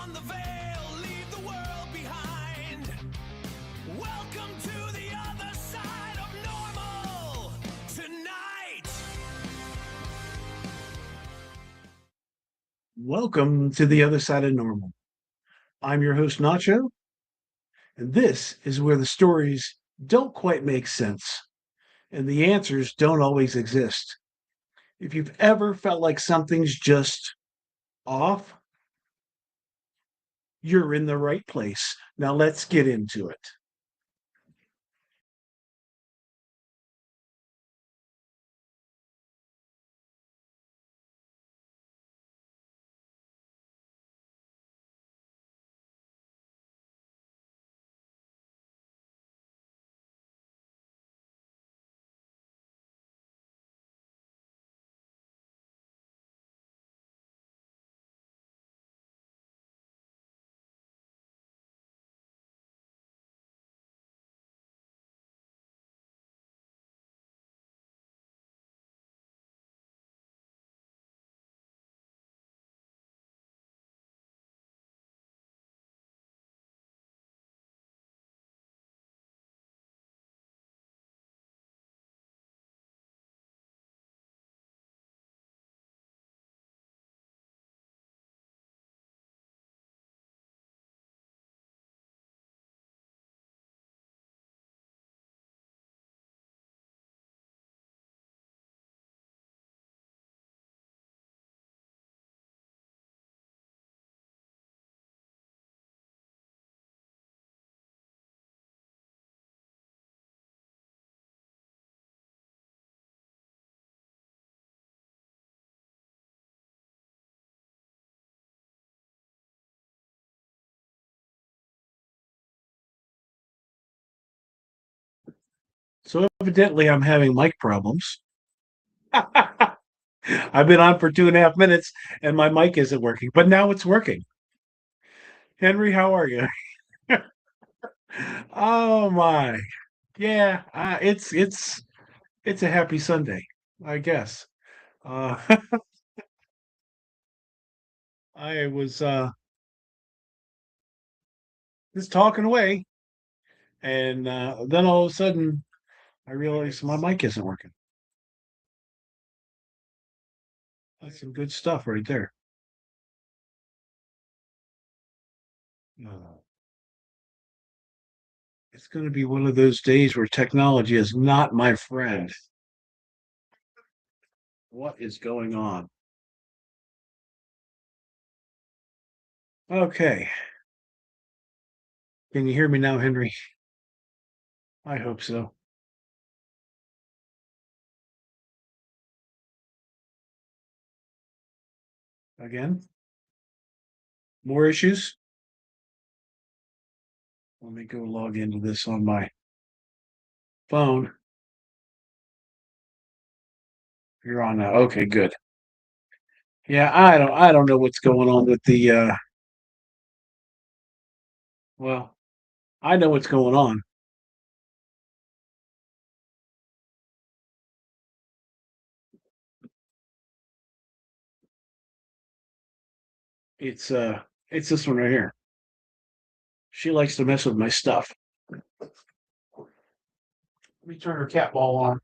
beyond the veil, leave the world behind. Welcome to the other side of normal tonight. Welcome to the other side of normal. I'm your host, Nacho, and this is where the stories don't quite make sense and the answers don't always exist. If you've ever felt like something's just off, you're in the right place. Now let's get into it. So, evidently, I'm having mic problems. I've been on for 2.5 minutes and my mic isn't working, but now it's working. Henry, how are you? Oh my. Yeah, it's a happy Sunday, I guess. Uh, I was just talking away, and then all of a sudden I realized my mic isn't working. That's some good stuff right there. Uh, it's going to be one of those days where technology is not my friend. What is going on? Okay, can you hear me now, Henry? I hope so. Again, more issues. Let me go log into this on my phone. You're on now. Okay, good. Yeah, I don't know what's going on with the well, I know what's going on. It's this one right here. She likes to mess with my stuff. Let me turn her cat ball on.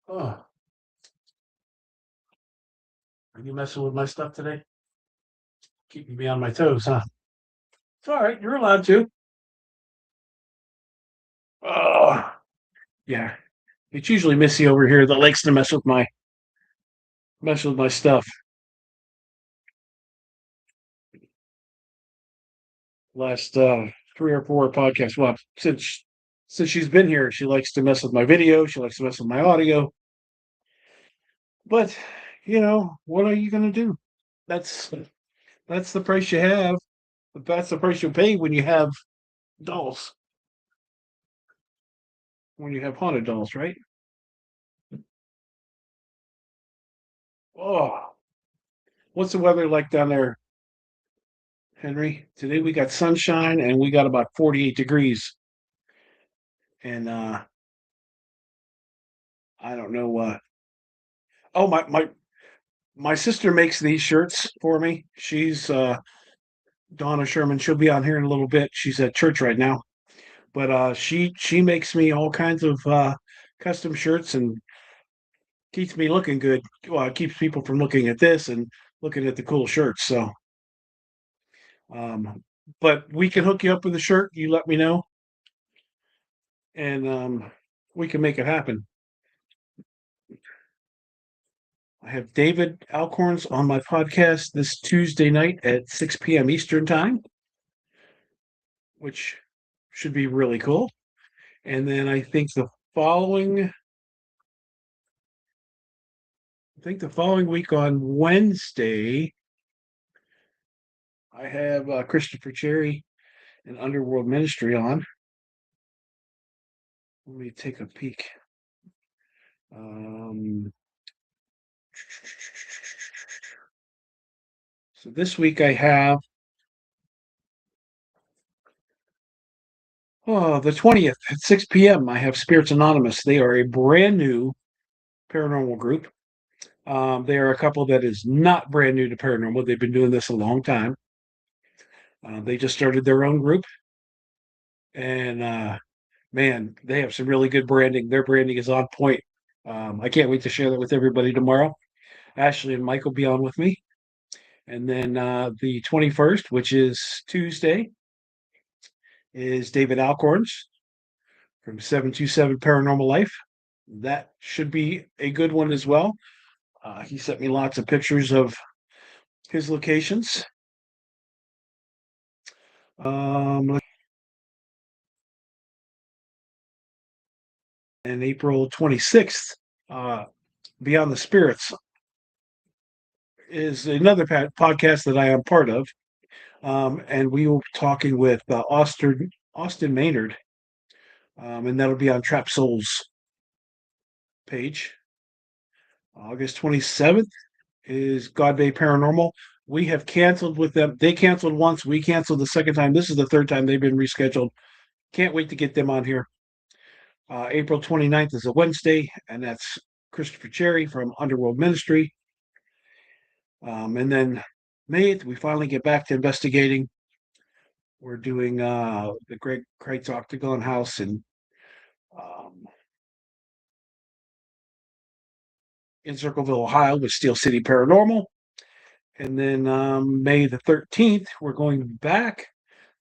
Oh, are you messing with my stuff today? Keeping me on my toes, huh? It's all right, you're allowed to. Oh, yeah. It's usually Missy over here that likes to mess with my stuff. Last 3 or 4 podcasts. Well, since she's been here, she likes to mess with my video. She likes to mess with my audio. But what are you gonna do? That's that's the price you have. That's the price you pay when you have dolls. When you have haunted dolls, right? Oh, what's the weather like down there, Henry? Today we got sunshine and we got about 48 degrees. And I don't know what. Oh, my sister makes these shirts for me. She's Donna Sherman. She'll be on here in a little bit. She's at church right now, but she makes me all kinds of custom shirts and keeps me looking good. Well, it keeps people from looking at this and looking at the cool shirts. So, um, but we can hook you up with a shirt. You let me know, and we can make it happen. I have David Alcorns on my podcast this Tuesday night at 6 p.m. Eastern time, which should be really cool. And then following, I think the following week on Wednesday, I have Christopher Cherry and Underworld Ministry on. Let me take a peek. So this week I have the 20th at 6 p.m. I have Spirits Anonymous. They are a brand new paranormal group. They are a couple that is not brand new to paranormal. They've been doing this a long time. They just started their own group, and man, they have some really good branding. Their branding is on point. I can't wait to share that with everybody tomorrow. Ashley and Mike will be on with me. And then the 21st, which is Tuesday, is David Alcorns from 727 Paranormal Life. That should be a good one as well. He sent me lots of pictures of his locations. And April 26th, uh, Beyond the Spirits is another podcast that I am part of. And we will be talking with Austin Maynard, and that'll be on Trap Souls page. August 27th is God Bay Paranormal. We have canceled with them. They canceled once. We canceled the second time. This is the third time they've been rescheduled. Can't wait to get them on here. April 29th is a Wednesday, and that's Christopher Cherry from Underworld Ministry. And then May 8th, we finally get back to investigating. We're doing the Greg Kreitz Octagon House um, in Circleville, Ohio, with Steel City Paranormal. And then May the 13th, we're going back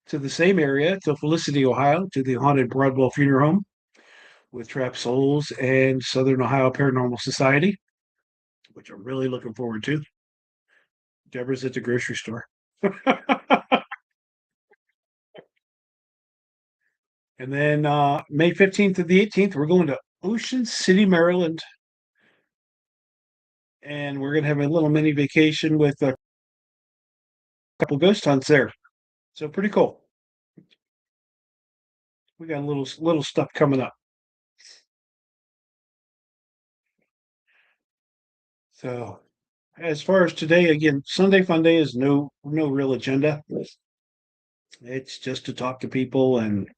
to the same area, to Felicity, Ohio, to the Haunted Broadwell Funeral Home with Trap Souls and Southern Ohio Paranormal Society, which I'm really looking forward to. Deborah's at the grocery store. And then May 15th to the 18th, we're going to Ocean City, Maryland. And we're going to have a little mini vacation with a couple ghost hunts there. So pretty cool. We got a little stuff coming up. So as far as today, again, Sunday Funday is no real agenda. It's just to talk to people and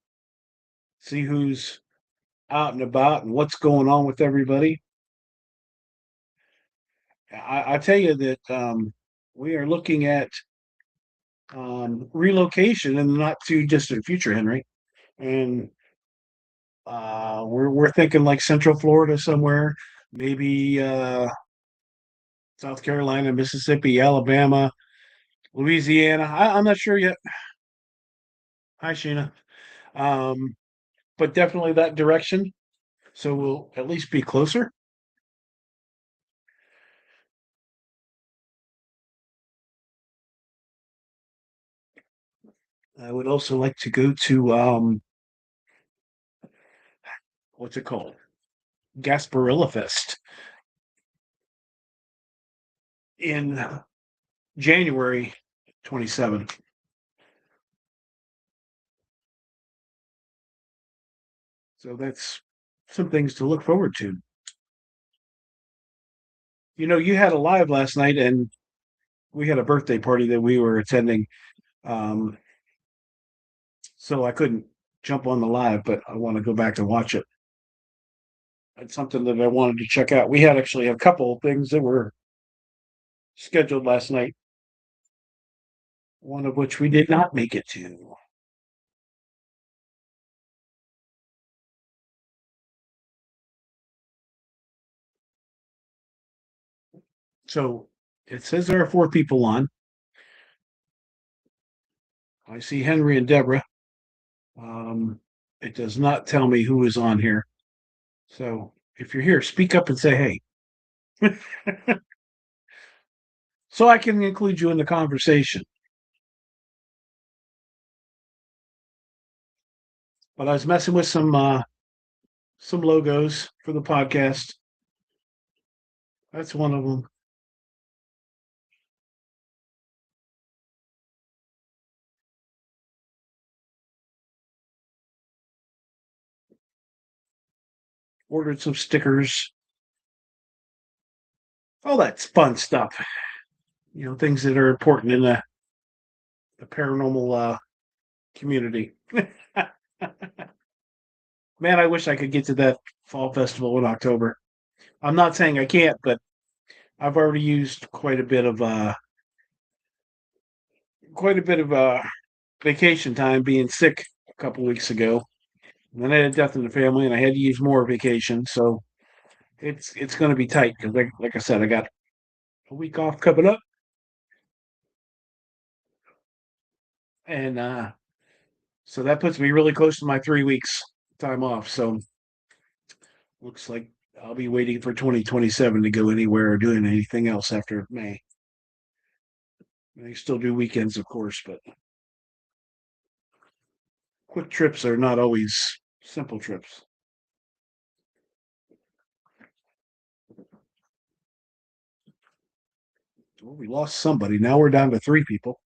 see who's out and about and what's going on with everybody. I tell you that we are looking at relocation in the not too distant future, Henry, and we're thinking like Central Florida somewhere, maybe South Carolina, Mississippi, Alabama, Louisiana. I'm not sure yet. Hi, Sheena. Um, but definitely that direction. So we'll at least be closer. I would also like to go to what's it called? Gasparilla Fest in January 27th. So that's some things to look forward to. You know, you had a live last night, and we had a birthday party that we were attending. Um, so I couldn't jump on the live, but I want to go back and watch it. it's something that I wanted to check out. We had actually a couple of things that were scheduled last night, one of which we did not make it to. So it says there are four people on. I see Henry and Deborah. It does not tell me who is on here. So if you're here, speak up and say hey. So I can include you in the conversation. But I was messing with some logos for the podcast. That's one of them. Ordered some stickers. All that's fun stuff. Things that are important in the paranormal community. Man, I wish I could get to that fall festival in October. I'm not saying I can't, but I've already used quite a bit of vacation time being sick a couple weeks ago. And then I had a death in the family, and I had to use more vacation. So it's going to be tight because, like I said, I got a week off coming up, and so that puts me really close to my 3 weeks time off. So looks like I'll be waiting for 2027 to go anywhere or doing anything else after May. I still do weekends, of course, but quick trips are not always simple trips. Well, we lost somebody. Now we're down to three people,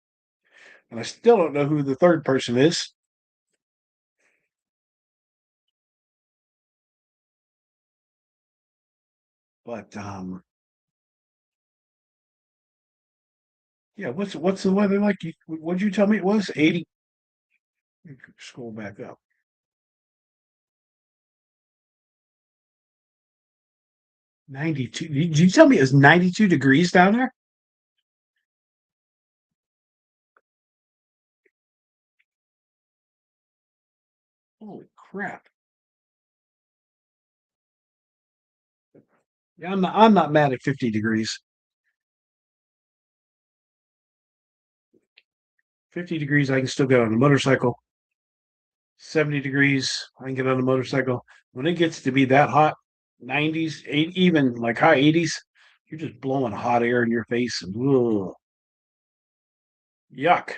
and I still don't know who the third person is. But yeah, what's the weather like? What'd you tell me it was? 80. Scroll back up. 92. Did you tell me it was 92 degrees down there? Holy crap. Yeah, I'm not mad at 50 degrees. 50 degrees, I can still get on a motorcycle. 70 degrees, I can get on a motorcycle. When it gets to be that hot, 90s, even like high 80s, you're just blowing hot air in your face and ugh, yuck.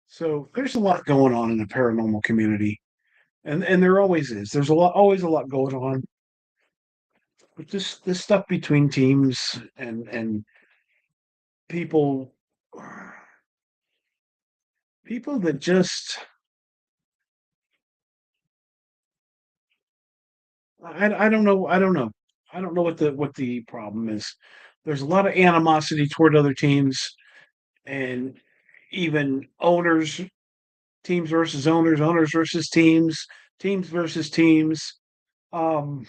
So there's a lot going on in the paranormal community, and there always is. There's always a lot going on. But this stuff between teams and people people that just I don't know. I don't know. I don't know what the problem is. There's a lot of animosity toward other teams, and even owners, teams versus owners, owners versus teams, teams versus teams. Um,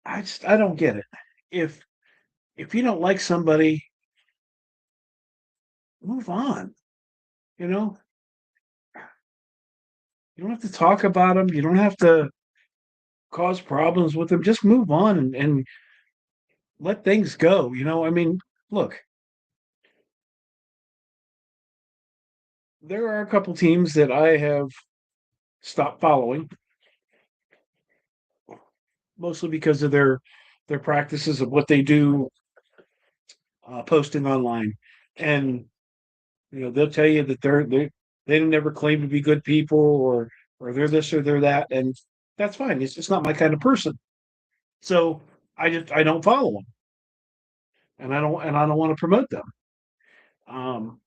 I don't get it. If if you don't like somebody, move on. You know, you don't have to talk about them. You don't have to cause problems with them. Just move on and let things go. I mean, look, there are a couple teams that I have stopped following, mostly because of their practices of what they do posting online, and they'll tell you that they never claim to be good people or they're this or they're that, and that's fine. It's not my kind of person, so I don't follow them, and I don't want to promote them. Um,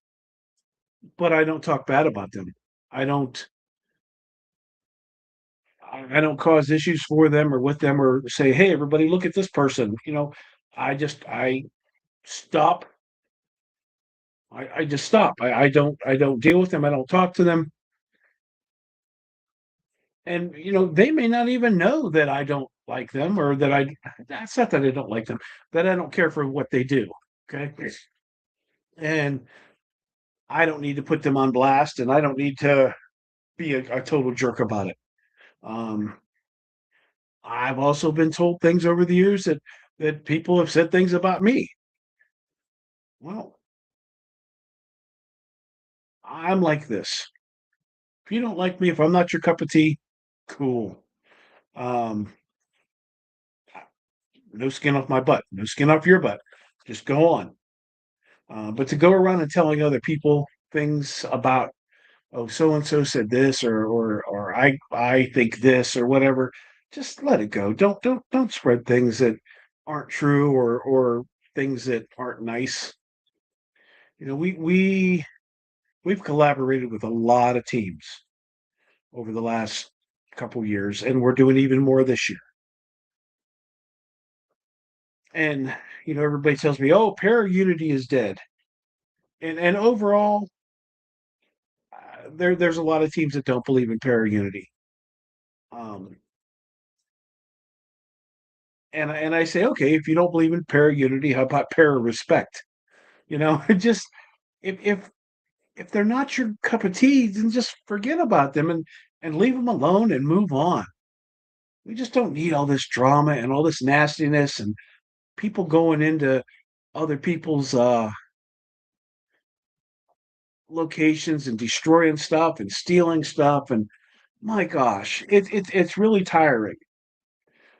but I don't talk bad about them. I don't I don't cause issues for them or with them or say, hey, everybody, look at this person. I stop. I just stop. I don't deal with them. I don't talk to them. And they may not even know that I don't like them, or that I that's not that I don't like them, that I don't care for what they do. Okay. And I don't need to put them on blast, and I don't need to be a total jerk about it. Um, I've also been told things over the years that people have said things about me. Well, I'm like this. If you don't like me, if I'm not your cup of tea, cool. Um, no skin off my butt, no skin off your butt. Just go on. But to go around and telling other people things about, oh, so and so said this, or I think this, or whatever, just let it go. Don't spread things that aren't true, or things that aren't nice. We've collaborated with a lot of teams over the last couple years, and we're doing even more this year. And everybody tells me, "Oh, para unity is dead," and overall, there's a lot of teams that don't believe in para unity. Um, and I say, okay, if you don't believe in para unity, how about para respect? Just if if they're not your cup of tea, then just forget about them, and leave them alone and move on. We just don't need all this drama and all this nastiness, and people going into other people's locations and destroying stuff and stealing stuff. And my gosh, it's really tiring.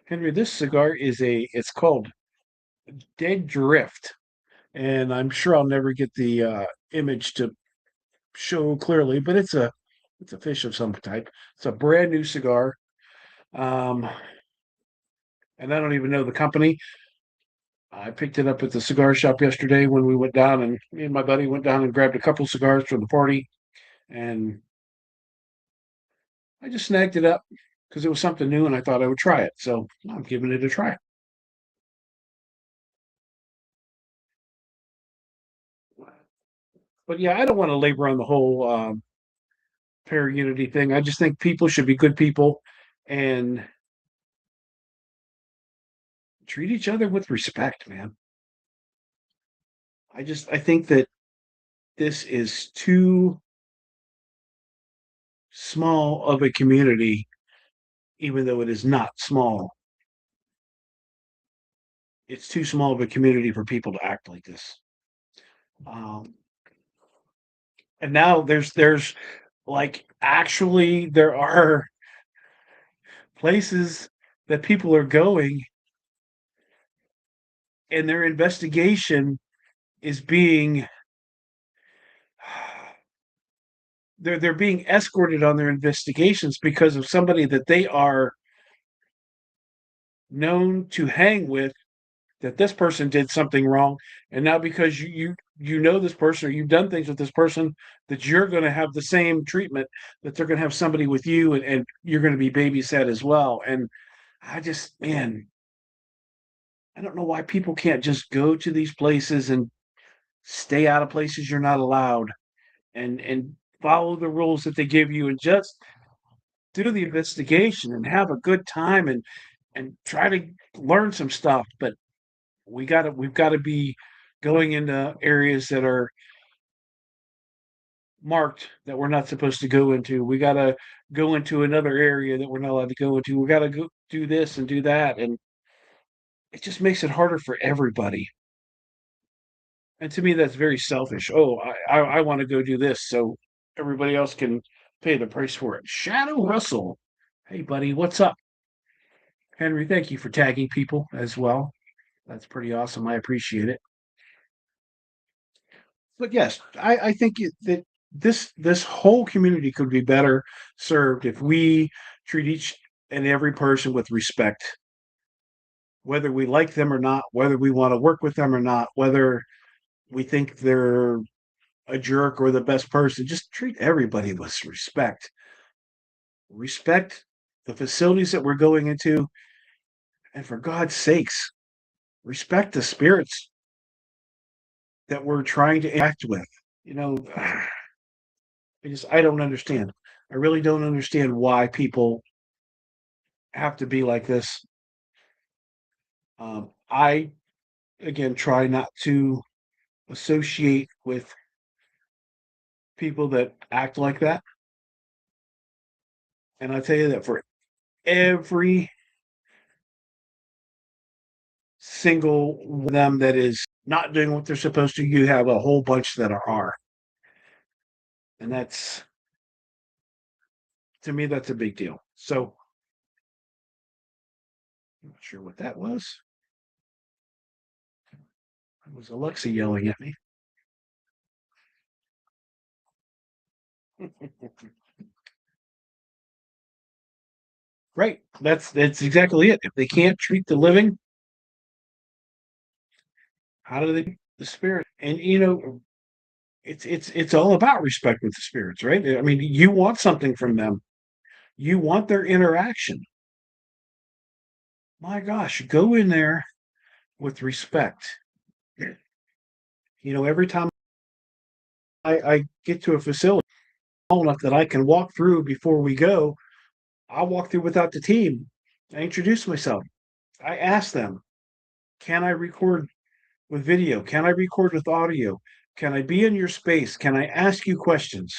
Henry, this cigar it's called Dead Drift, and I'm sure I'll never get the image to show clearly, but it's a fish of some type. It's a brand new cigar. Um, and I don't even know the company. I picked it up at the cigar shop yesterday when we went down, and me and my buddy went down and grabbed a couple cigars for the party, and I just snagged it up because it was something new and I thought I would try it. So I'm giving it a try. But yeah, I don't want to labor on the whole pair unity thing. I just think people should be good people and treat each other with respect, man. I think that this is too small of a community, even though it is not small. It's too small of a community for people to act like this. Um, and now there's like, actually, there are places that people are going, and their investigation is being they're being escorted on their investigations because of somebody that they are known to hang with, that this person did something wrong, and now because you know this person, or you've done things with this person, that you're going to have the same treatment, that they're going to have somebody with you, and you're going to be babysat as well. And man, I don't know why people can't just go to these places and stay out of places you're not allowed, and follow the rules that they give you, and just do the investigation and have a good time, and try to learn some stuff. But we've got to be going into areas that are marked that we're not supposed to go into. We got to go into another area that we're not allowed to go into. We got to go do this and do that, and it just makes it harder for everybody. And to me, that's very selfish. Oh, I want to go do this so everybody else can pay the price for it. Shadow Russell, hey buddy, what's up? Henry, thank you for tagging people as well. That's pretty awesome. I appreciate it. But yes, I think that this whole community could be better served if we treat each and every person with respect, whether we like them or not, whether we want to work with them or not, whether we think they're a jerk or the best person. Just treat everybody with respect. Respect the facilities that we're going into, and for God's sakes, respect the spirits that we're trying to interact with. You know, I don't understand. I really don't understand why people have to be like this. I again try not to associate with people that act like that. And I tell you that for every single one of them that is not doing what they're supposed to, you have a whole bunch that are. And that's, to me, that's a big deal. So I'm not sure what that was. It was Alexa yelling at me. Right. That's exactly it. If they can't treat the living, how do they treat the spirit? And it's all about respect with the spirits, right? I mean, you want something from them. You want their interaction. My gosh, go in there with respect. Every time I get to a facility small enough that I can walk through before we go, I'll walk through without the team. I introduce myself. I ask them, can I record with video? Can I record with audio? Can I be in your space? Can I ask you questions?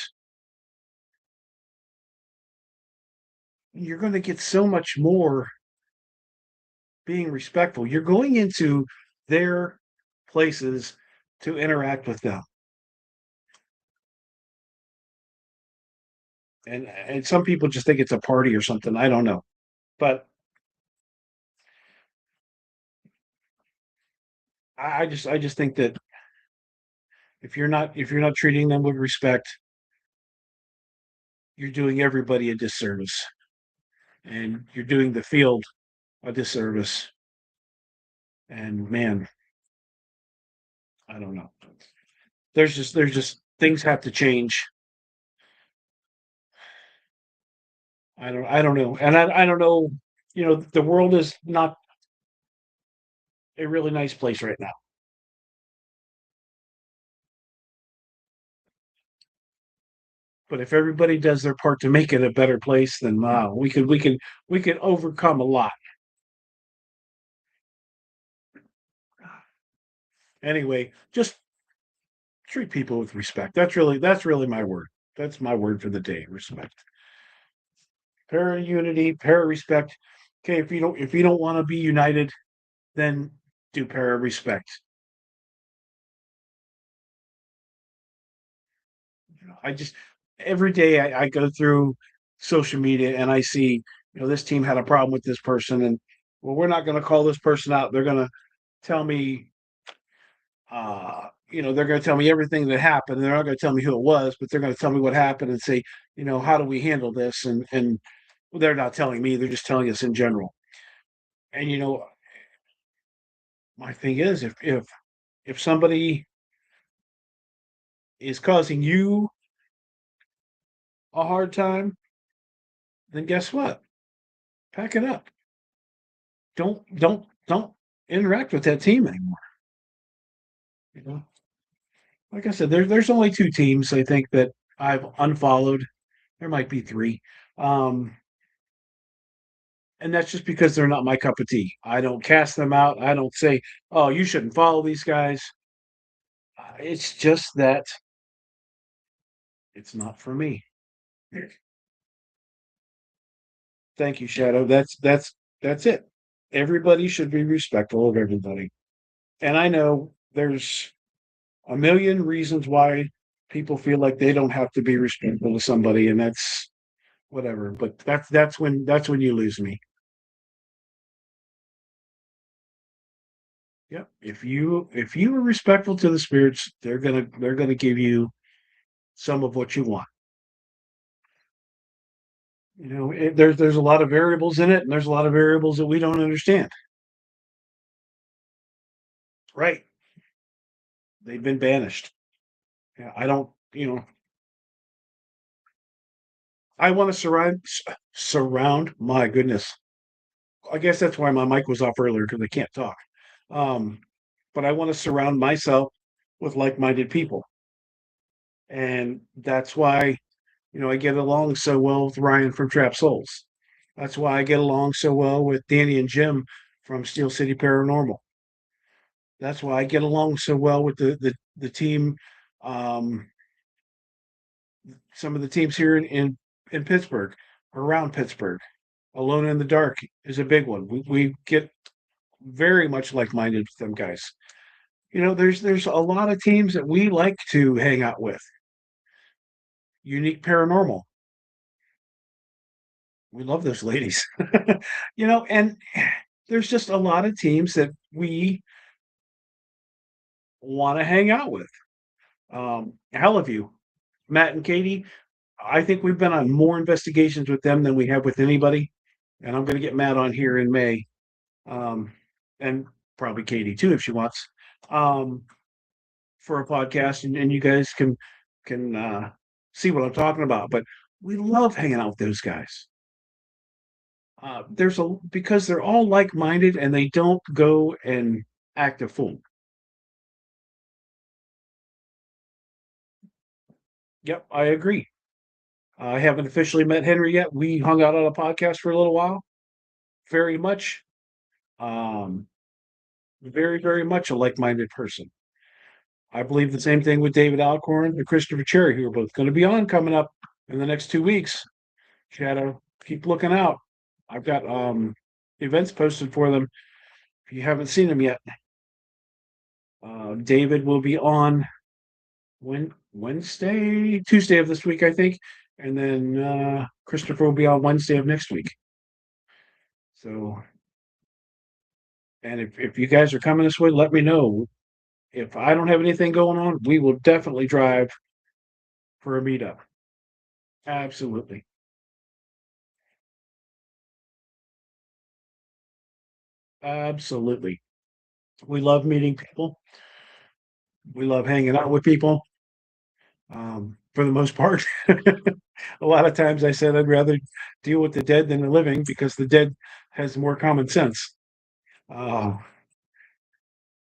You're going to get so much more being respectful. You're going into their places to interact with them. And some people just think it's a party or something. I don't know. But I just think that if you're not treating them with respect, you're doing everybody a disservice. And you're doing the field a disservice. And man, I don't know. There's just things have to change. I don't know. And I don't know, the world is not a really nice place right now. But if everybody does their part to make it a better place, then wow, we could overcome a lot. Anyway, just treat people with respect. That's really my word. That's my word for the day. Respect. Para unity, para respect. Okay, if you don't want to be united, then do para respect. I just every day I go through social media and I see, this team had a problem with this person, and well, we're not going to call this person out. They're going to tell me, they're going to tell me everything that happened. They're not going to tell me who it was, but they're going to tell me what happened and say, how do we handle this? And well, they're not telling me; they're just telling us in general. And my thing is, if somebody is causing you a hard time, then guess what? Pack it up. Don't interact with that team anymore. You know, like I said, there's only two teams I think that I've unfollowed. There might be three, and that's just because they're not my cup of tea. I don't cast them out. I don't say, "Oh, you shouldn't follow these guys." It's just that it's not for me. Thank you, Shadow. That's it. Everybody should be respectful of everybody. And I know there's a million reasons why people feel like they don't have to be respectful to somebody, and that's whatever. But that's when you lose me. Yep. If you are respectful to the spirits, they're gonna give you some of what you want. There's a lot of variables in it, and there's a lot of variables that we don't understand. Right. They've been banished. Yeah, I don't. I want to surround. My goodness. I guess that's why my mic was off earlier because I can't talk. Um, but I want to surround myself with like-minded people. And that's why, I get along so well with Ryan from Trap Souls. That's why I get along so well with Danny and Jim from Steel City Paranormal. That's why I get along so well with the team, um, some of the teams here in Pittsburgh, around Pittsburgh. Alone in the Dark is a big one. We get very much like-minded with them guys. There's a lot of teams that we like to hang out with. Unique Paranormal. We love those ladies. And there's just a lot of teams that we want to hang out with. Hell of you, Matt and Katie. I think we've been on more investigations with them than we have with anybody. And I'm going to get Matt on here in May, and probably Katie too if she wants, um, for a podcast, and you guys can see what I'm talking about. But we love hanging out with those guys. There's a because they're all like-minded and they don't go and act a fool. Yep, I agree. I haven't officially met Henry yet. We hung out on a podcast for a little while. Very much, um, very, very much a like-minded person. I believe the same thing with David Alcorn and Christopher Cherry, who are both going to be on coming up in the next 2 weeks. Shadow, keep looking out. I've got events posted for them. If you haven't seen them yet, David will be on Tuesday of this week, I think, and then Christopher will be on Wednesday of next week. So, and if you guys are coming this way, let me know. If I don't have anything going on, we will definitely drive for a meetup. Absolutely. Absolutely. We love meeting people. We love hanging out with people. For the most part, a lot of times I said I'd rather deal with the dead than the living because the dead has more common sense. Uh,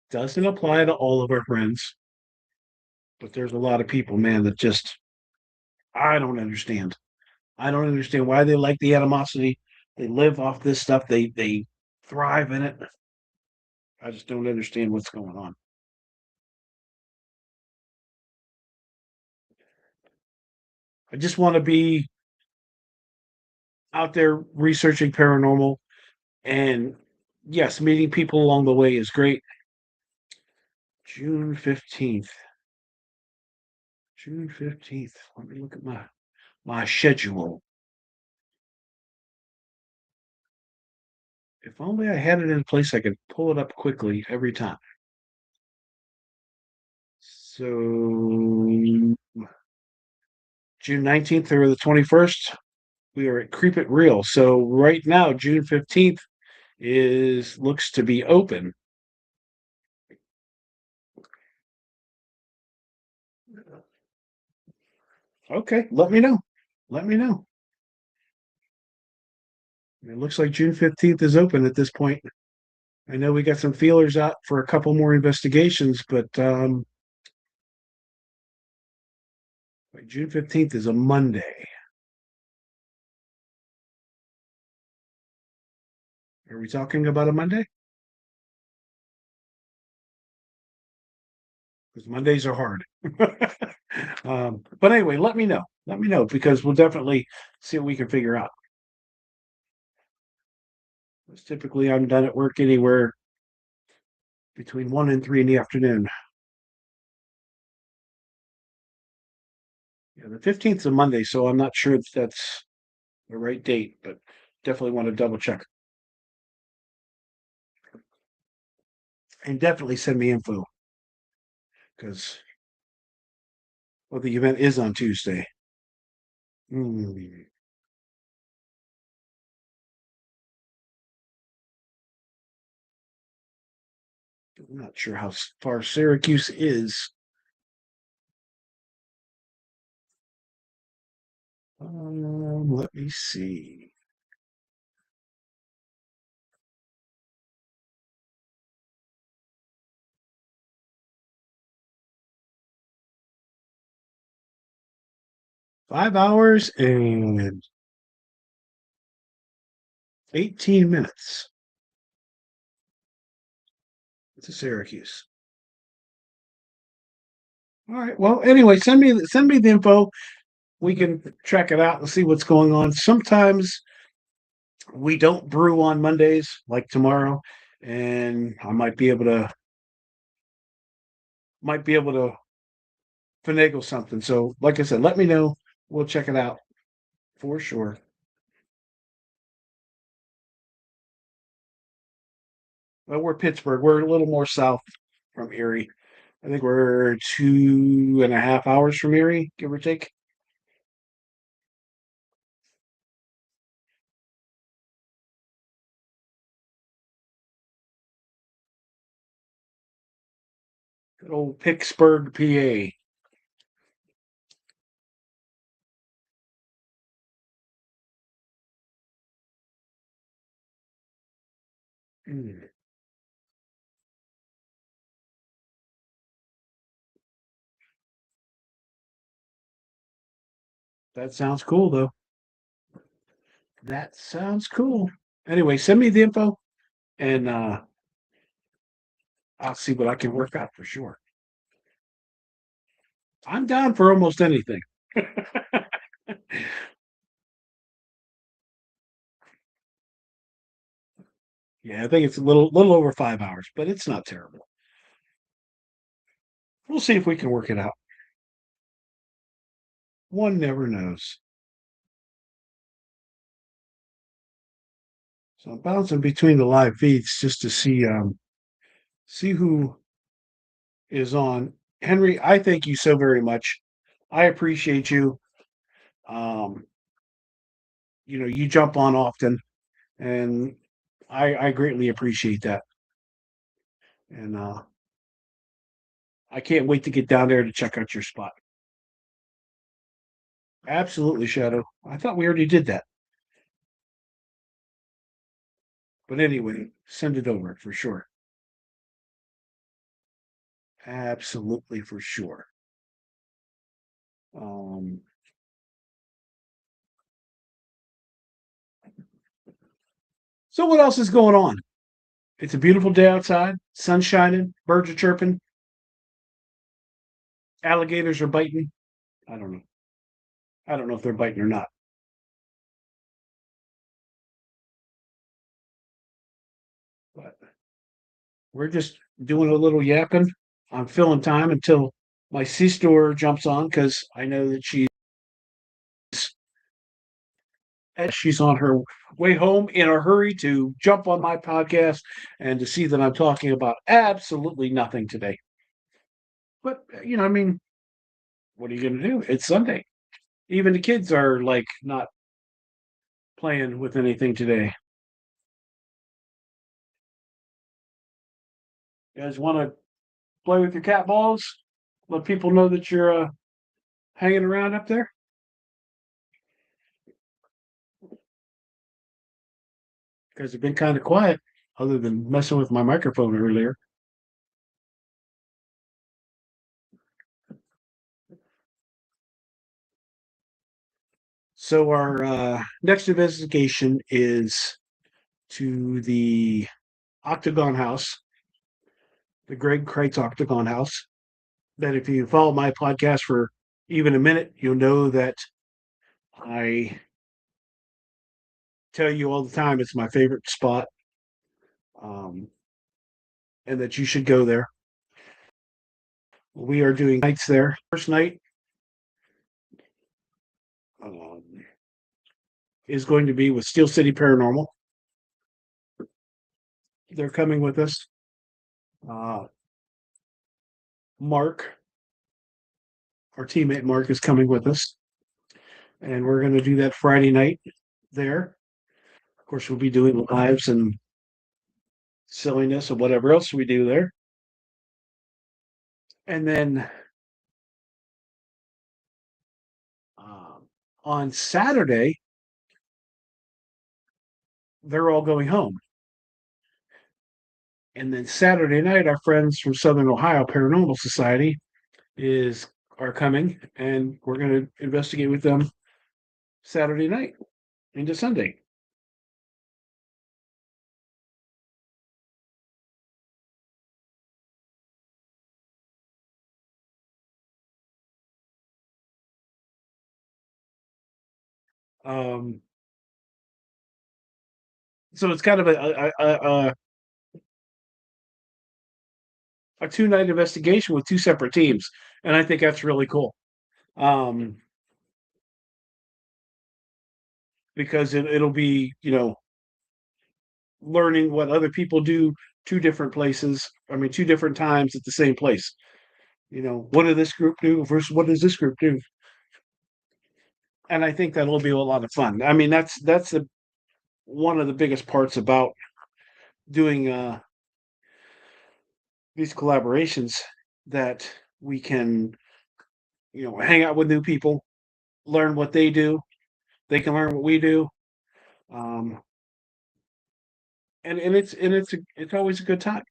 doesn't apply to all of our friends, but there's a lot of people, man, that just I don't understand. I don't understand why they like the animosity. They live off this stuff. They thrive in it. I just don't understand what's going on. I just want to be out there researching paranormal, and yes, meeting people along the way is great. June 15th. June 15th. Let me look at my schedule. If only I had it in place, I could pull it up quickly every time. So June 19th through the 21st, we are at Creep It Real. So right now, June 15th is looks to be open. Okay, let me know. Let me know. It looks like June 15th is open at this point. I know we got some feelers out for a couple more investigations, but June 15th is a Monday. Are we talking about a Monday? Because Mondays are hard. But anyway, let me know. Let me know because we'll definitely see what we can figure out. 'Cause typically, I'm done at work anywhere between 1 and 3 in the afternoon. Yeah, the 15th is a Monday, so I'm not sure if that's the right date, but definitely want to double check. And definitely send me info because well, the event is on Tuesday. Hmm. I'm not sure how far Syracuse is. Let me see. 5 hours and 18 minutes to Syracuse. All right. Well, anyway, send me the info. We can check it out and see what's going on. Sometimes we don't brew on Mondays like tomorrow, and I might be able to finagle something. So, like I said, let me know. We'll check it out for sure. Well, we're Pittsburgh. We're a little more south from Erie. I think we're 2.5 hours from Erie, give or take. Good old Pittsburgh, PA. Mm, that sounds cool, though. That sounds cool. Anyway, send me the info, and I'll see what I can work out for sure. I'm down for almost anything. Yeah, I think it's a little over 5 hours, but it's not terrible. We'll see if we can work it out. One never knows. So I'm bouncing between the live feeds just to see who is on. Henry, I thank you so very much. I appreciate you. Um, you jump on often, and I greatly appreciate that. And I can't wait to get down there to check out your spot. Absolutely, Shadow. I thought we already did that. But anyway, send it over for sure. Absolutely for sure. Um, so what else is going on? It's a beautiful day outside, sun shining, birds are chirping, alligators are biting. I don't know. I don't know if they're biting or not. But we're just doing a little yapping. I'm filling time until my sister jumps on because I know that she's on her way home in a hurry to jump on my podcast and to see that I'm talking about absolutely nothing today. But I mean, what are you going to do? It's Sunday. Even the kids are like not playing with anything today. You guys want to play with your cat balls? Let people know that you're hanging around up there. Because they've been kind of quiet, other than messing with my microphone earlier. So our next investigation is to the Octagon House, the Greg Kreitz Octagon House. That if you follow my podcast for even a minute, you'll know that I tell you all the time it's my favorite spot, um, and that you should go there. We are doing nights there. First night um, is going to be with Steel City Paranormal. They're coming with us. Uh, Mark, our teammate Mark, is coming with us, and we're going to do that Friday night there. Of course, we'll be doing lives and silliness and whatever else we do there. And then um, on Saturday, they're all going home. And then Saturday night, our friends from Southern Ohio Paranormal Society is are coming, and we're going to investigate with them Saturday night into Sunday. Um, so it's kind of a 2 night investigation with two separate teams, and I think that's really cool. Um, because it'll be, learning what other people do two different places. I mean, two different times at the same place. What does this group do versus what does this group do? And I think that'll be a lot of fun. I mean, that's one of the biggest parts about doing these collaborations, that we can, hang out with new people, learn what they do. They can learn what we do. Um, and it's always a good time.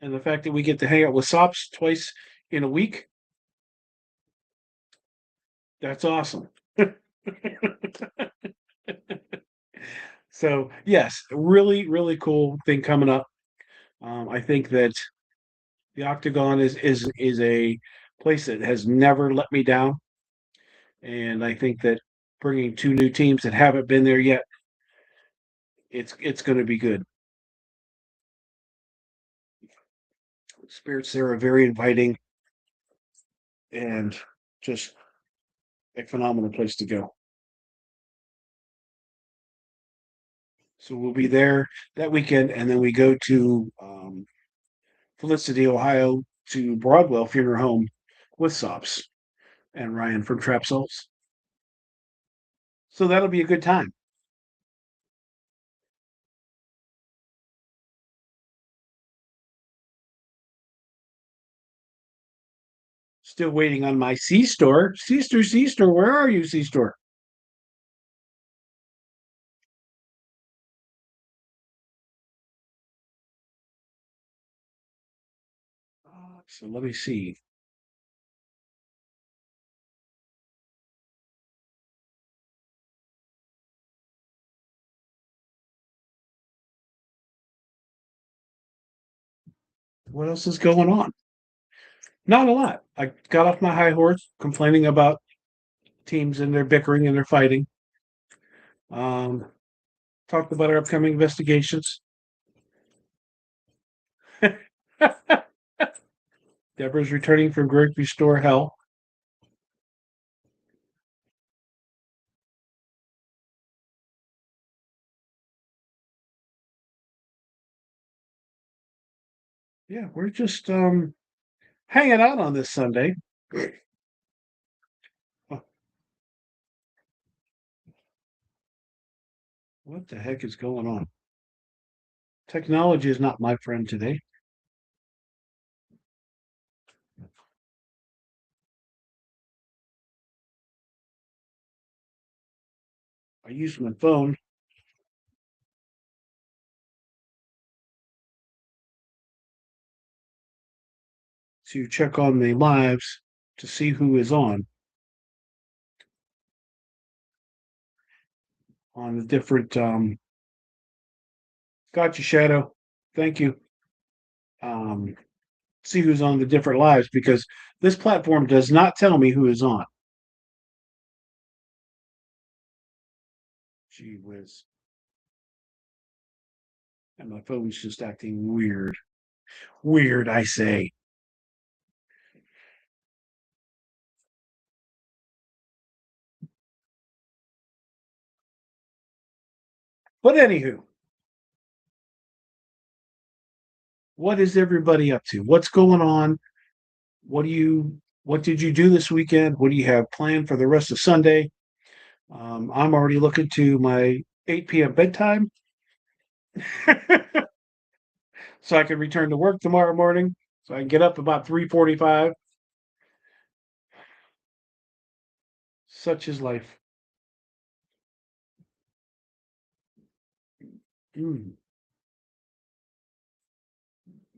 And the fact that we get to hang out with Sops twice in a week, that's awesome. So yes, really, really cool thing coming up. I think that the Octagon is a place that has never let me down, and I think that bringing two new teams that haven't been there yet, it's going to be good. Spirits there are very inviting, and just a phenomenal place to go. So we'll be there that weekend, and then we go to Felicity, Ohio, to Broadwell Funeral Home with Sops and Ryan from Trap Souls. So that'll be a good time. Still waiting on my C store. C store, where are you, C store? So let me see. What else is going on? Not a lot. I got off my high horse complaining about teams and their bickering and their fighting. Um, Talked about our upcoming investigations. Deborah's returning from grocery store hell. Yeah, we're just hanging out on this Sunday. Oh, what the heck is going on? Technology is not my friend today. I use my phone to check on the lives to see who is on the different got you, Shadow. Thank you. Um See who's on the different lives, because this platform does not tell me who is on. Gee whiz. And my phone's just acting weird. Weird, I say. But anywho, what is everybody up to? What's going on? What did you do this weekend? What do you have planned for the rest of Sunday? I'm already looking to my 8 p.m. bedtime so I can return to work tomorrow morning. So I can get up about 3:45. Such is life. Mm.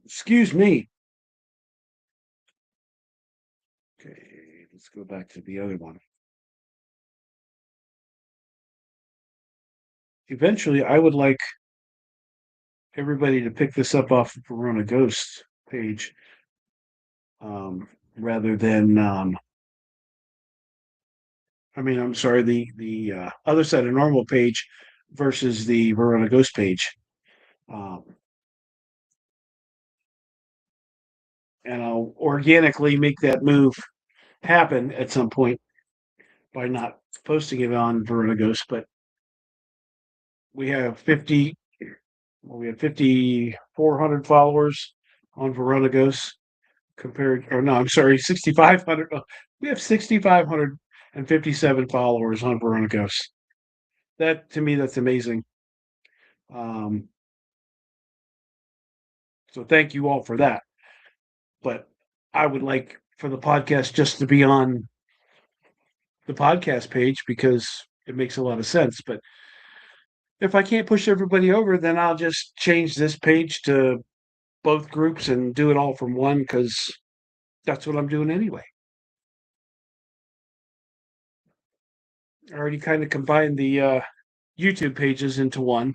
Excuse me. go back to the other one. Eventually, I would like everybody to pick this up off the Verona Ghost page, rather than I'm sorry, the other side of normal page versus the Verona Ghost page. Um, and I'll organically make that move happen at some point by not posting it on Verona Ghost. But we have 5,400 followers on Verona Ghost compared, or no, I'm sorry, 6,500. We have 6,557 followers on Verona Ghost. That, to me, that's amazing. Um, so thank you all for that. But I would like for the podcast just to be on the podcast page because it makes a lot of sense. But if I can't push everybody over, then I'll just change this page to both groups and do it all from one because that's what I'm doing anyway. I already kind of combined the YouTube pages into one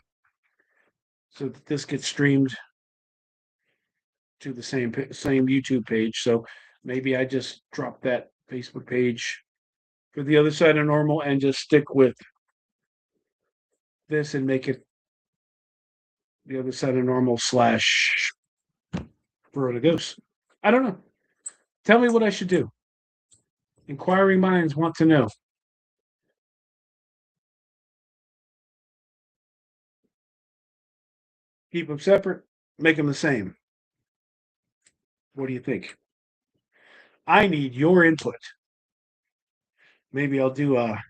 so that this gets streamed to the same YouTube page. So maybe I just drop that Facebook page for the other side of normal and just stick with this and make it the other side of normal slash Verona Ghost. I don't know. Tell me what I should do. Inquiring minds want to know. Keep them separate, make them the same. What do you think? I need your input. Maybe I'll do a.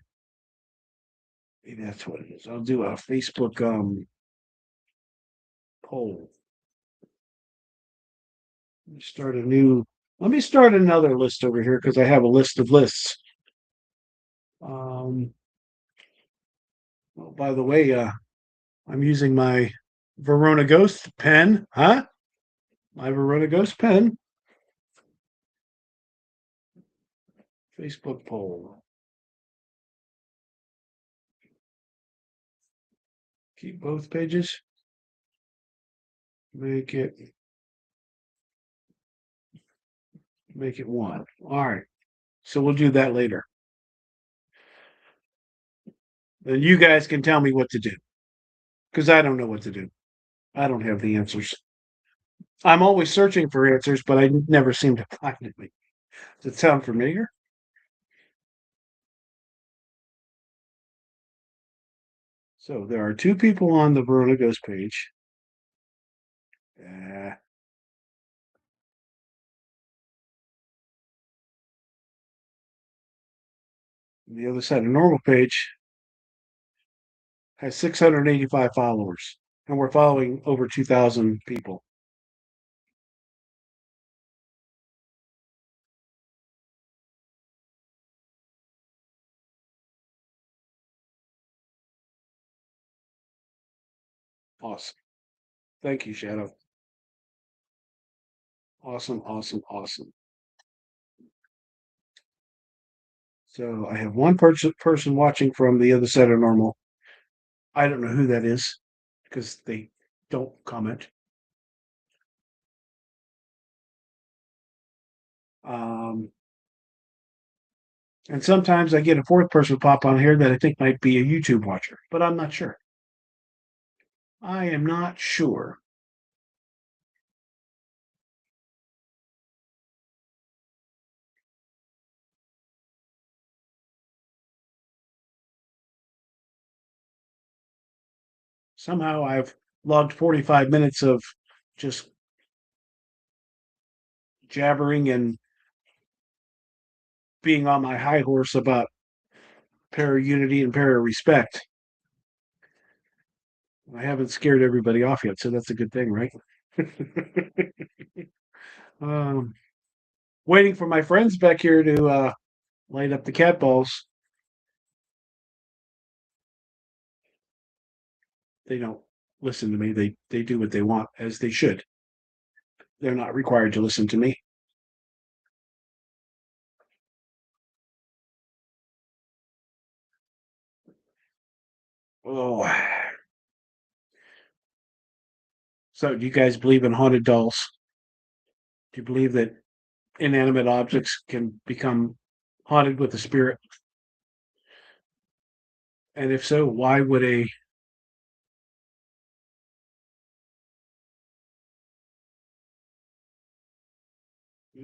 Maybe that's what it is. I'll do a Facebook poll. Let me start a new. Let me start another list over here because I have a list of lists. Um. Oh, by the way, I'm using my Verona Ghost pen. Huh? My Verona Ghost pen. Facebook poll. Keep both pages. Make it one. All right. So we'll do that later. Then you guys can tell me what to do because I don't know what to do. I don't have the answers. I'm always searching for answers, but I never seem to find any. Does it sound familiar? So there are two people on the Verona Ghost page. Uh, the other side, the normal page has 685 followers, and we're following over 2,000 people. Awesome. Thank you, Shadow. Awesome, awesome, awesome. So I have one person watching from the other side of normal. I don't know who that is because they don't comment. Um, and sometimes I get a fourth person pop on here that I think might be a YouTube watcher, but I'm not sure. I am not sure. Somehow I've logged 45 minutes of just jabbering and being on my high horse about para unity and para respect. I haven't scared everybody off yet, so that's a good thing, right? um, waiting for my friends back here to light up the cat balls. They don't listen to me. They do what they want, as they should. They're not required to listen to me. So, do you guys believe in haunted dolls? Do you believe that inanimate objects can become haunted with a spirit? And if so, why would a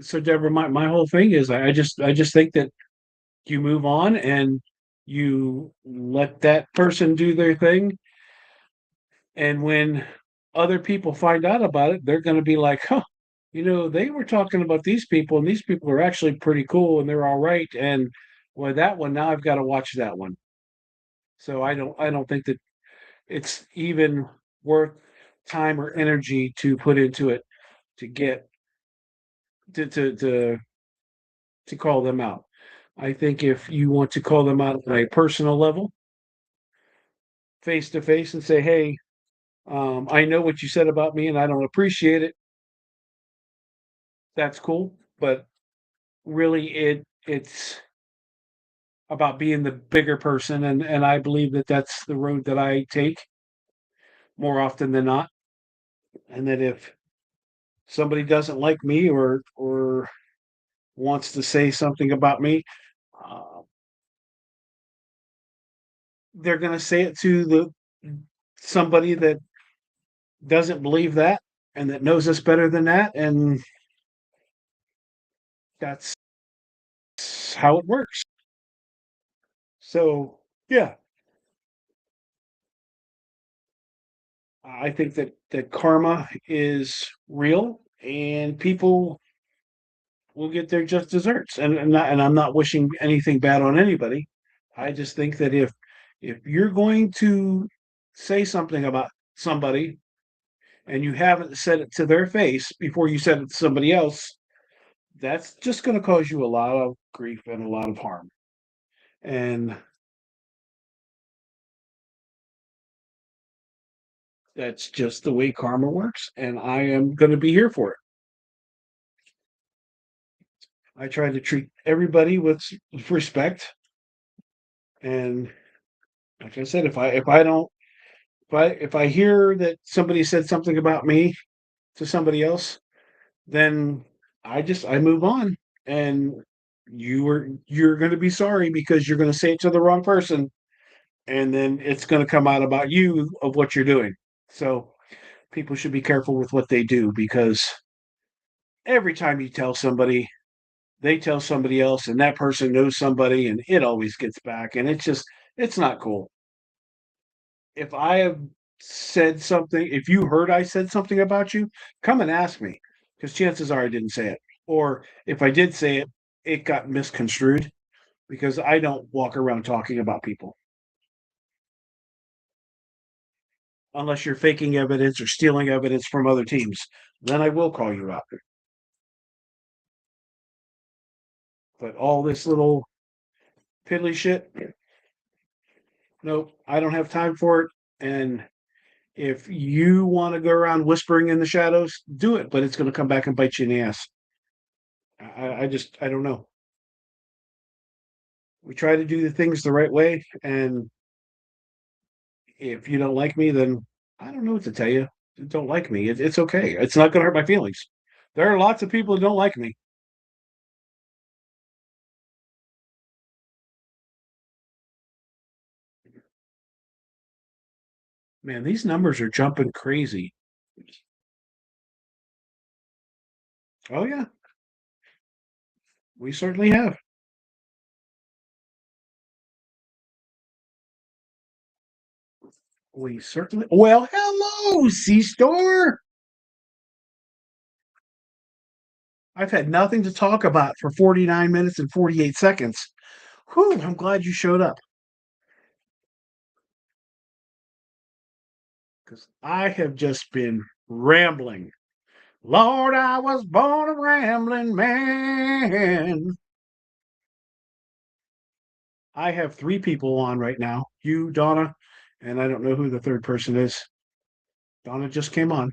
so Deborah, my whole thing is I just think that you move on and you let that person do their thing. And when other people find out about it, they're going to be like, huh, they were talking about these people, and these people are actually pretty cool and they're all right. And well, that one, now I've got to watch that one. So I don't think that it's even worth time or energy to put into it to get to call them out. I think if you want to call them out on a personal level, face to face, and say, "Hey, I know what you said about me, and I don't appreciate it." That's cool, but really, it's about being the bigger person, and I believe that that's the road that I take more often than not, and that if somebody doesn't like me or wants to say something about me, uh, they're going to say it to the somebody that doesn't believe that and that knows us better than that, and that's how it works. So yeah, I think that karma is real, and people will get their just desserts. And I'm not wishing anything bad on anybody. I just think that if you're going to say something about somebody and you haven't said it to their face before you said it to somebody else, that's just going to cause you a lot of grief and a lot of harm. And that's just the way karma works. And I am going to be here for it. I try to treat everybody with respect. And like I said, if I don't if I hear that somebody said something about me to somebody else, then I move on. And you're going to be sorry because you're going to say it to the wrong person, and then it's going to come out about you of what you're doing. So people should be careful with what they do, because every time you tell somebody, they tell somebody else, and that person knows somebody, and it always gets back, and it's not cool. If I have said something, if you heard I said something about you, come and ask me, because chances are I didn't say it. Or if I did say it, it got misconstrued, because I don't walk around talking about people unless you're faking evidence or stealing evidence from other teams. Then I will call you out. But all this little piddly shit, nope, I don't have time for it. And if you want to go around whispering in the shadows, do it, but it's going to come back and bite you in the ass. I don't know. We try to do the things the right way, and if you don't like me, then I don't know what to tell you. Don't like me. It's okay. It's not going to hurt my feelings. There are lots of people who don't like me. Man, these numbers are jumping crazy. Oh yeah, we certainly have. We certainly. Well, hello, C Store. I've had nothing to talk about for 49 minutes and 48 seconds. Whew, I'm glad you showed up, because I have just been rambling. Lord, I was born a rambling man. I have three people on right now. You, Donna, and I don't know who the third person is. Donna just came on.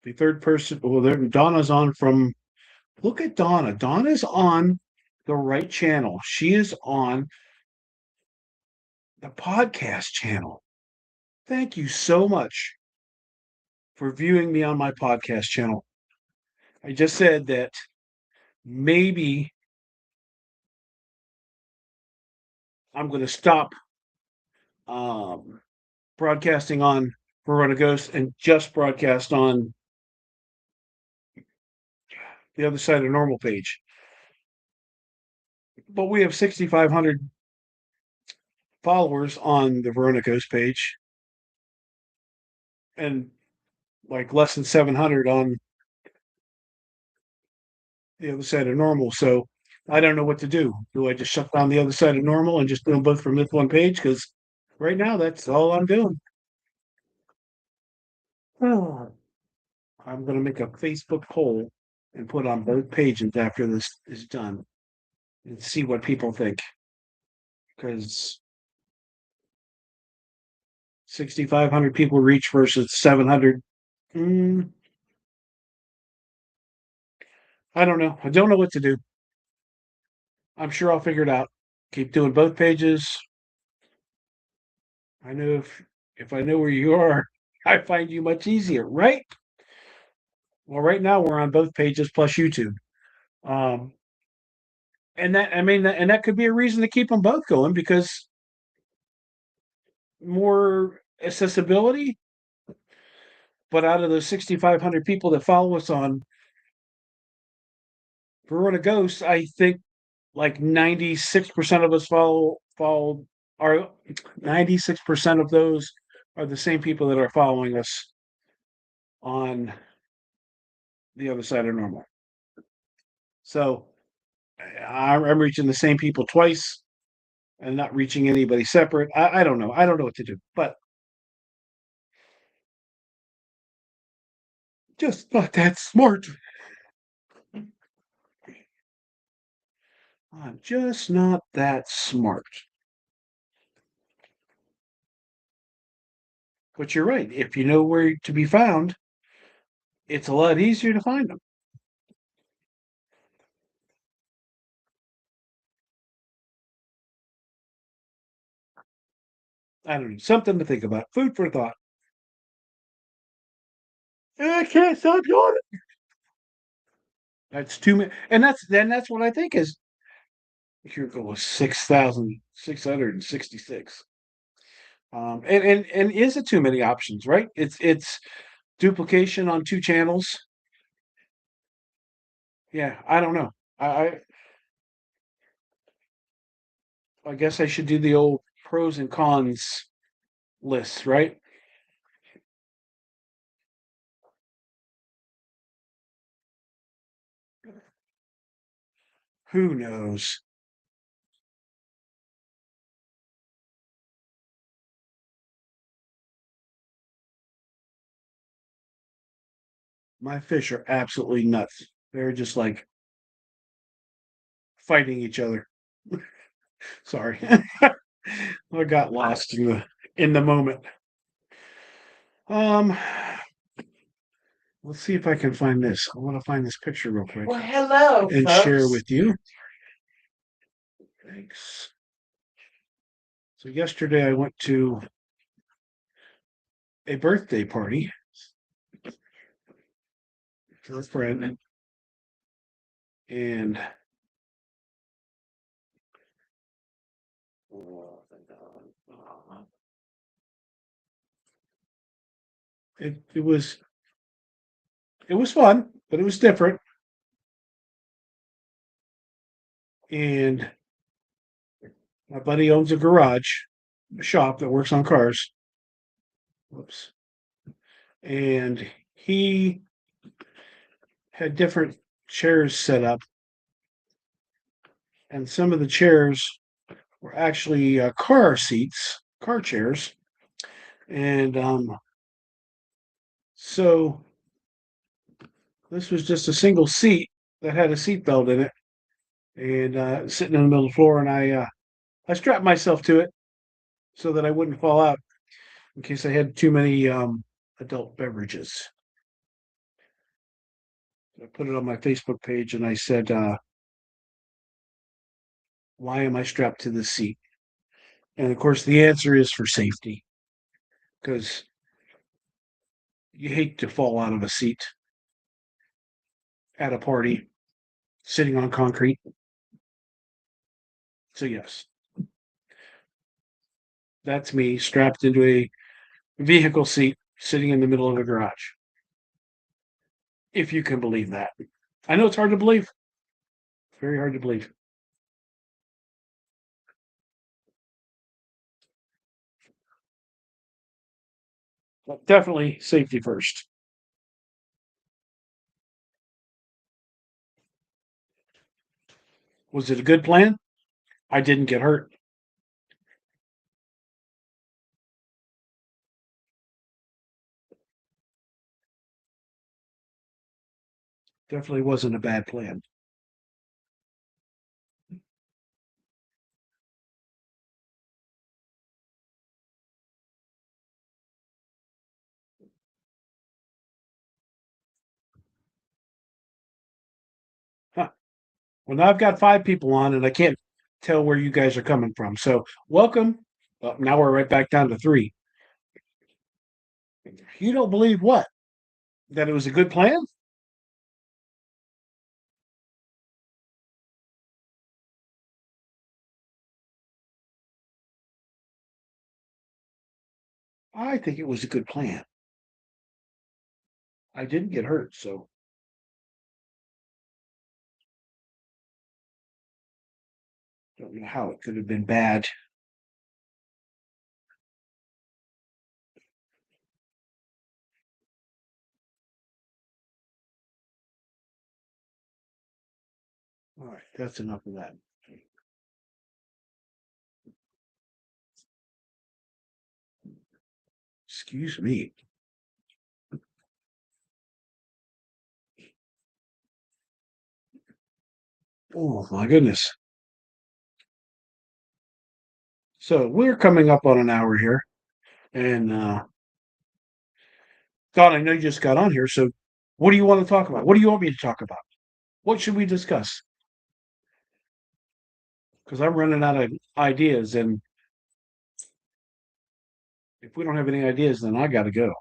The third person, well, Donna's on from. Look at Donna. Donna's on the right channel. She is on the podcast channel. Thank you so much for viewing me on my podcast channel. I just said that maybe I'm going to stop um, broadcasting on Verona Ghost and just broadcast on the other side of normal page. But we have 6,500 followers on the Verona Ghost page and like less than 700 on the other side of normal. So I don't know what to do. Do I just shut down the other side of normal and just do them both from this one page? Because right now, that's all I'm doing. Oh, I'm going to make a Facebook poll and put on both pages after this is done and see what people think. Because 6,500 people reach versus 700. Mm, I don't know. I don't know what to do. I'm sure I'll figure it out. Keep doing both pages. I know if I know where you are, I find you much easier, right? Well, right now we're on both pages plus YouTube. Um, and that I mean, and that could be a reason to keep them both going because more accessibility. But out of those 6,500 people that follow us on Verona Ghosts, I think like 96% of us follow are 96% of those are the same people that are following us on the other side of normal. So I'm reaching the same people twice and not reaching anybody separate. I don't know. I don't know what to do, but just not that smart. I'm just not that smart. But you're right. If you know where to be found, it's a lot easier to find them. I don't know. Something to think about. Food for thought. I can't stop yawning. That's too many, and that's what I think is here goes 6,666. And is it too many options, right? It's duplication on two channels. Yeah, I don't know. I guess I should do the old pros and cons list, right? Who knows? My fish are absolutely nuts. They're just like fighting each other. Sorry. I got lost in the moment. Um, let's see if I can find this. I want to find this picture real quick Well, hello, and folks. share with you. Thanks. So yesterday I went to a birthday party for a friend, and it was fun, but it was different. And my buddy owns a garage, a shop that works on cars. Whoops. And he had different chairs set up, and some of the chairs were actually car seats, car chairs. And so this was just a single seat that had a seat belt in it, and sitting in the middle of the floor. And I strapped myself to it so that I wouldn't fall out in case I had too many adult beverages. I put it on my Facebook page and I said, "Why am I strapped to this seat?" And of course, the answer is for safety. because you hate to fall out of a seat at a party sitting on concrete. So, yes, that's me strapped into a vehicle seat sitting in the middle of a garage. If you can believe that. I know it's hard to believe. Very hard to believe. But definitely safety first. Was it a good plan? I didn't get hurt. Definitely wasn't a bad plan. Huh. Well, now I've got 5 people on, and I can't tell where you guys are coming from. So, welcome. Now we're right back down to 3. You don't believe what? That it was a good plan? I think it was a good plan. I didn't get hurt, so don't know how it could have been bad. All right, that's enough of that. Excuse me. Oh my goodness. So we're coming up on an hour here, and Don, I know you just got on here, so what do you want to talk about? What do you want me to talk about? What should we discuss? Because I'm running out of ideas, and if we don't have any ideas, then I got to go.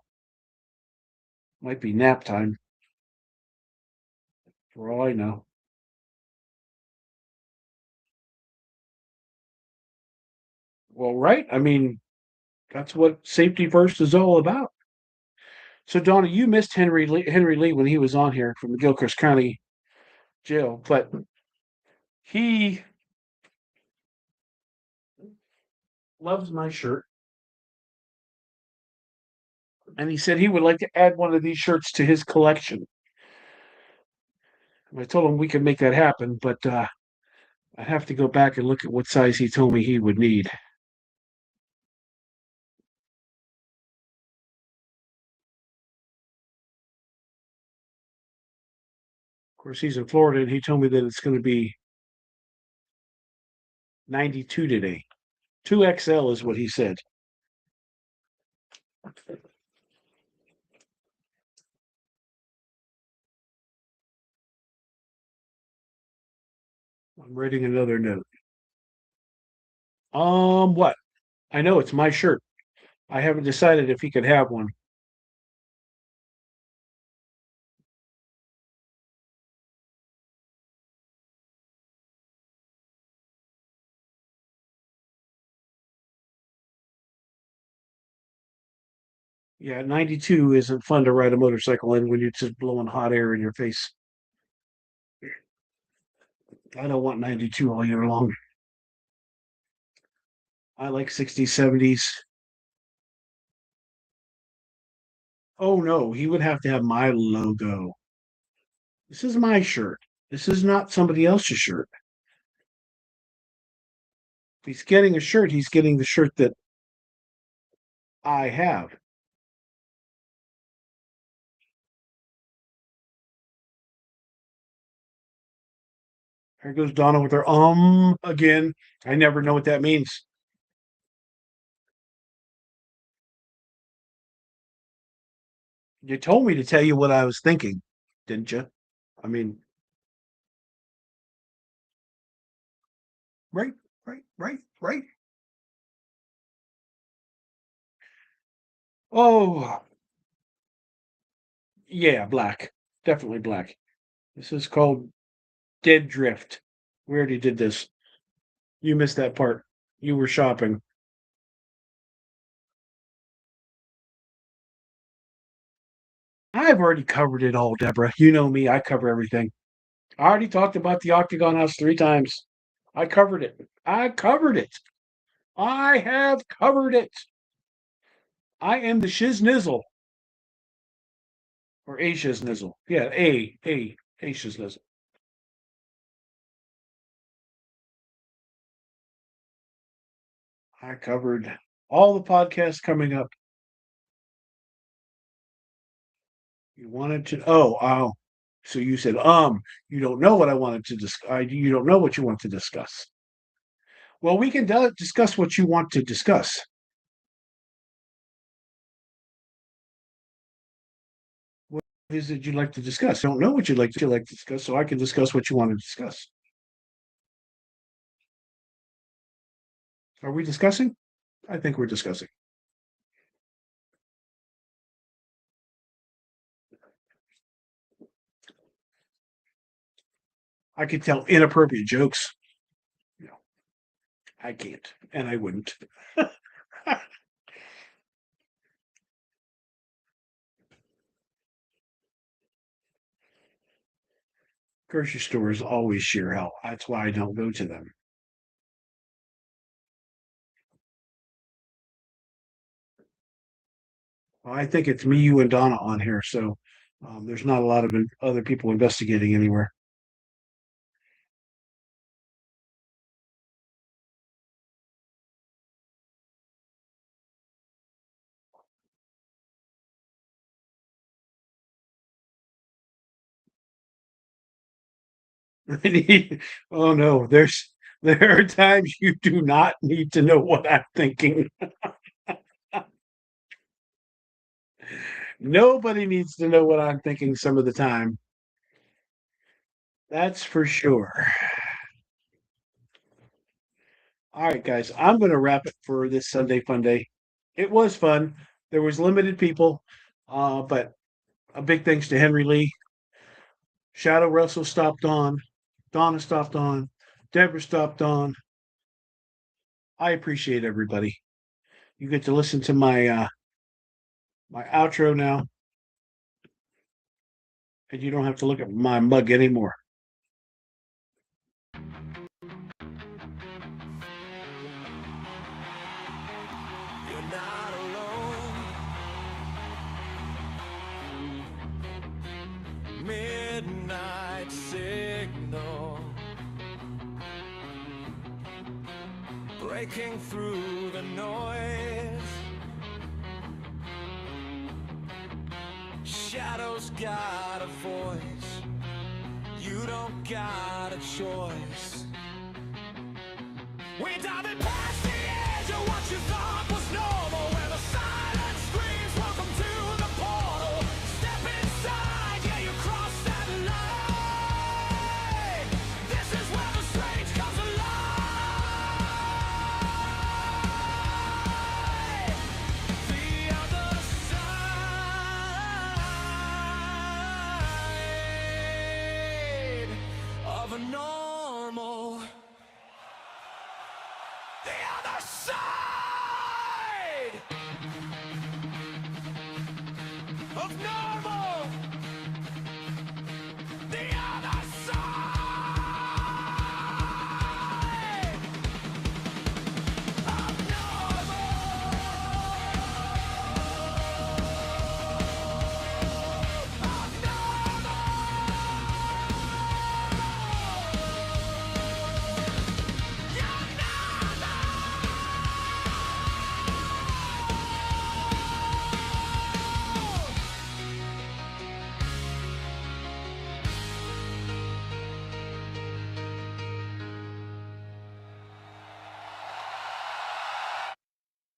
Might be nap time, for all I know. Well, right? I mean, that's what safety first is all about. So, Donna, you missed Henry Lee when he was on here from the Gilchrist County Jail, but he loves my shirt, and he said he would like to add one of these shirts to his collection. And I told him we could make that happen, but I'd have to go back and look at what size he told me he would need. Of course, he's in Florida, and he told me that it's going to be 92 today. 2XL is what he said. I'm writing another note. What? I know it's my shirt. I haven't decided if he could have one. Yeah, 92 isn't fun to ride a motorcycle in when you're just blowing hot air in your face. I don't want 92 all year long. I like 60s, 70s. Oh no, he would have to have my logo. This is my shirt. This is not somebody else's shirt. If he's getting a shirt, he's getting the shirt that I have. Here goes Donna with her again. I never know what that means. You told me to tell you what I was thinking, didn't you? I mean, right, right, right, right. Oh, yeah, black. Definitely black. This is called Dead Drift. We already did this. You missed that part. You were shopping. I've already covered it all, Deborah. You know me. I cover everything. I already talked about the Octagon House 3 times. I covered it. I covered it. I have covered it. I am the shiznizzle. Or a shiznizzle. Yeah, a shiznizzle. I covered all the podcasts coming up. You wanted to, oh. So you said, you don't know what I wanted to discuss. You don't know what you want to discuss. Well, we can discuss what you want to discuss. What is it you'd like to discuss? I don't know what you'd like to discuss, so I can discuss what you want to discuss. Are we discussing? I think we're discussing. I could tell inappropriate jokes. No, I can't, and I wouldn't. Grocery stores always sheer hell. That's why I don't go to them. Well, I think it's me, you, and Donna on here, so there's not a lot of other people investigating anywhere. Oh no, there are times you do not need to know what I'm thinking. Nobody needs to know what I'm thinking some of the time. That's for sure. All right, guys, I'm going to wrap it for this Sunday fun day. It was fun. There was limited people, but a big thanks to Henry Lee. Shadow Russell stopped on. Donna stopped on. Deborah stopped on. I appreciate everybody. You get to listen to my outro now, and you don't have to look at my mug anymore. You're not alone. Midnight signal breaking through the noise. Shadows got a voice. You don't got a choice. We diving past the edge of what you thought was normal, where the silence screams, welcome to the portal. Step inside, yeah, you cross that line. This is where the strange comes alive. The other side of a normal